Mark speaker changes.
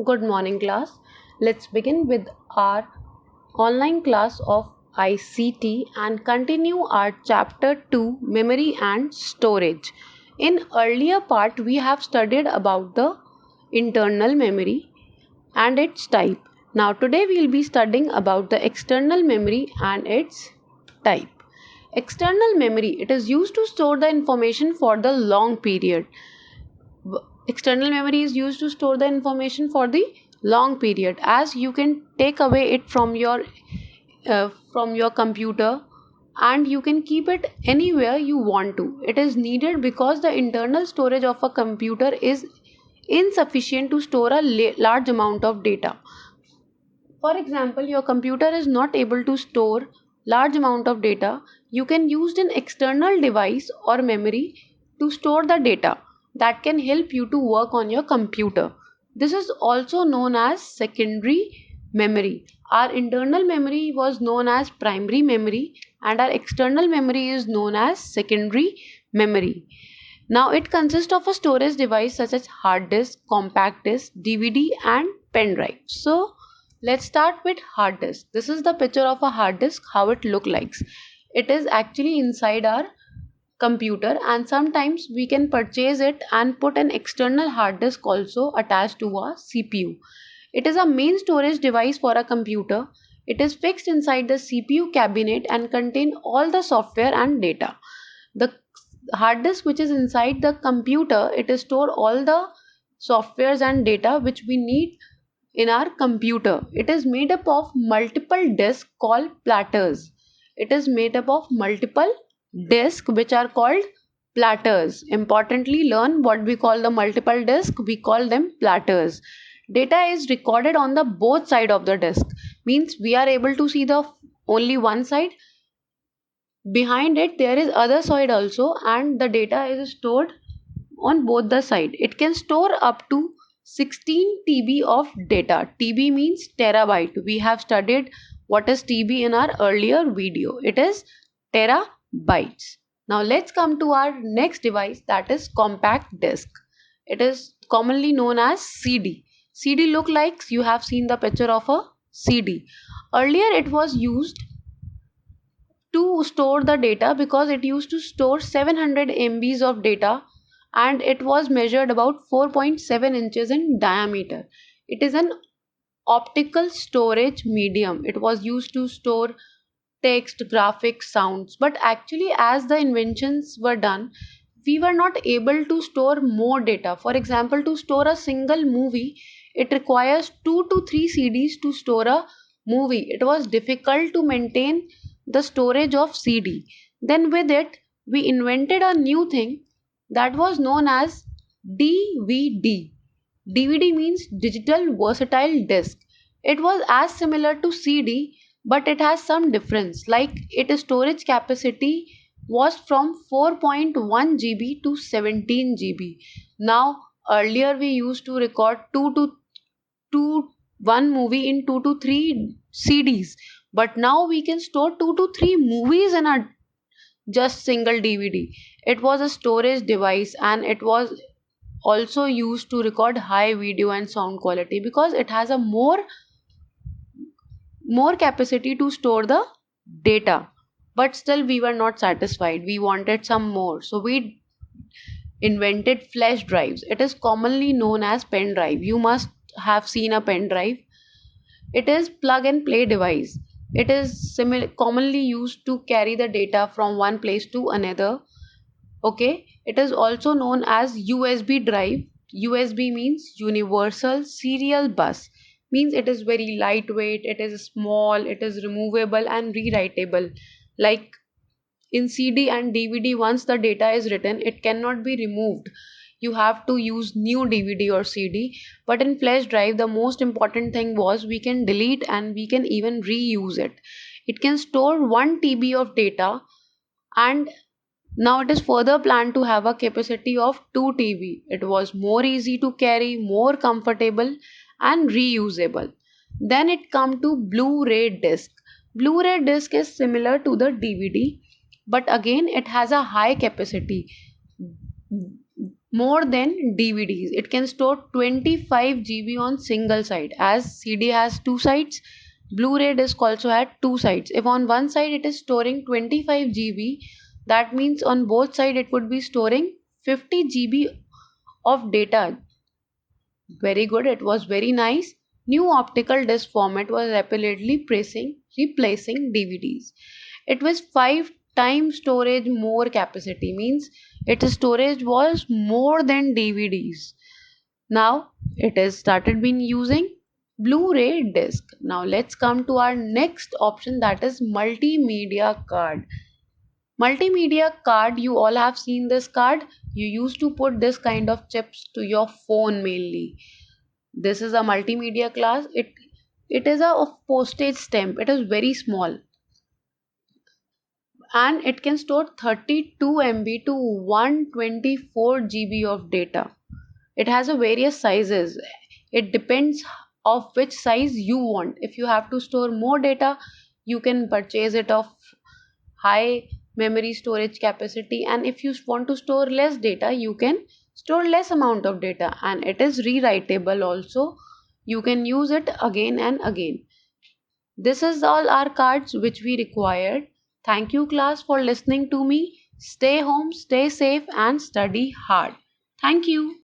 Speaker 1: Good morning, class. Let's begin with our online class of ICT and continue our chapter 2 memory and storage. In earlier part we have studied about the internal memory and its type. Now today we will be studying about the external memory and its type. External memory, it is used to store the information for the long period. External memory is used to store the information for the long period, as you can take away it from your computer and you can keep it anywhere you want to. It is needed because the internal storage of a computer is insufficient to store a large amount of data. For example, your computer is not able to store large amount of data. You can use an external device or memory to store the data that can help you to work on your computer. This is also known as secondary memory. Our internal memory was known as primary memory and our external memory is known as secondary memory. Now it consists of a storage device such as hard disk, compact disk, DVD and pen drive. So let's start with hard disk. This is the picture of a hard disk, how it look like. It is actually inside our computer and sometimes we can purchase it and put an external hard disk also attached to a CPU. It is a main storage device for a computer. It is fixed inside the CPU cabinet and contain all the software and data. The hard disk which is inside the computer, it is store all the softwares and data which we need in our computer. It is made up of multiple disks called platters. It is made up of multiple disks which are called platters. Importantly, learn what we call the multiple disk. We call them platters. Data is recorded on the both side of the disk. Means we are able to see the only one side. Behind it there is other side also and the data is stored on both the side. It can store up to 16 TB of data. TB means terabyte. We have studied what is TB in our earlier video. It is terabytes. Now let's come to our next device, that is compact disc. It is commonly known as CD. CD look like, you have seen the picture of a CD. Earlier it was used to store the data because it used to store 700 MBs of data and it was measured about 4.7 inches in diameter. It is an optical storage medium. It was used to store text, graphics, sounds. But actually, as the inventions were done, we were not able to store more data. For example, to store a single movie, it requires 2 to 3 CDs to store a movie. It was difficult to maintain the storage of CD. Then with it, we invented a new thing that was known as DVD. DVD means digital versatile disc. It was as similar to CD, but it has some difference. Like its storage capacity was from 4.1 GB to 17 GB. Now earlier we used to record 2 to 1 movie in 2 to 3 CDs, but now we can store 2 to 3 movies in a just single DVD. It was a storage device and it was also used to record high video and sound quality because it has a more capacity to store the data. But still we were not satisfied, we wanted some more, so we invented flash drives. It is commonly known as pen drive. You must have seen a pen drive. It is plug and play device. It is commonly used to carry the data from one place to another. Okay, it is also known as USB drive. USB means universal serial bus. Means it is very lightweight, it is small, it is removable and rewritable. Like in CD and DVD, once the data is written, it cannot be removed. You have to use new DVD or CD. But in flash drive, the most important thing was we can delete and we can even reuse it. It can store 1 TB of data and now it is further planned to have a capacity of 2 TB. It was more easy to carry, more comfortable and reusable. Then it come to Blu-ray disc. Blu-ray disc is similar to the DVD, but again it has a high capacity. more than DVDs. It can store 25 GB on single side. As CD has two sides, Blu-ray disc also had two sides. If on one side it is storing 25 GB, that means on both sides it would be storing 50 GB of data. Very good, it was very nice. New optical disc format was rapidly replacing DVDs. It was 5 times storage more capacity, means its storage was more than DVDs. Now it is started being using Blu-ray disc. Now let's come to our next option, that is multimedia card. Multimedia card, you all have seen this card. You used to put this kind of chips to your phone mainly. This is a multimedia class. It is a of postage stamp. It is very small and it can store 32 MB to 124 GB of data. It has a various sizes. It depends of which size you want. If you have to store more data, you can purchase it of high memory storage capacity, and if you want to store less data, you can store less amount of data, and it is rewritable also. You can use it again and again. This is all our cards which we required. Thank you class for listening to me. Stay home, stay safe and study hard. Thank you.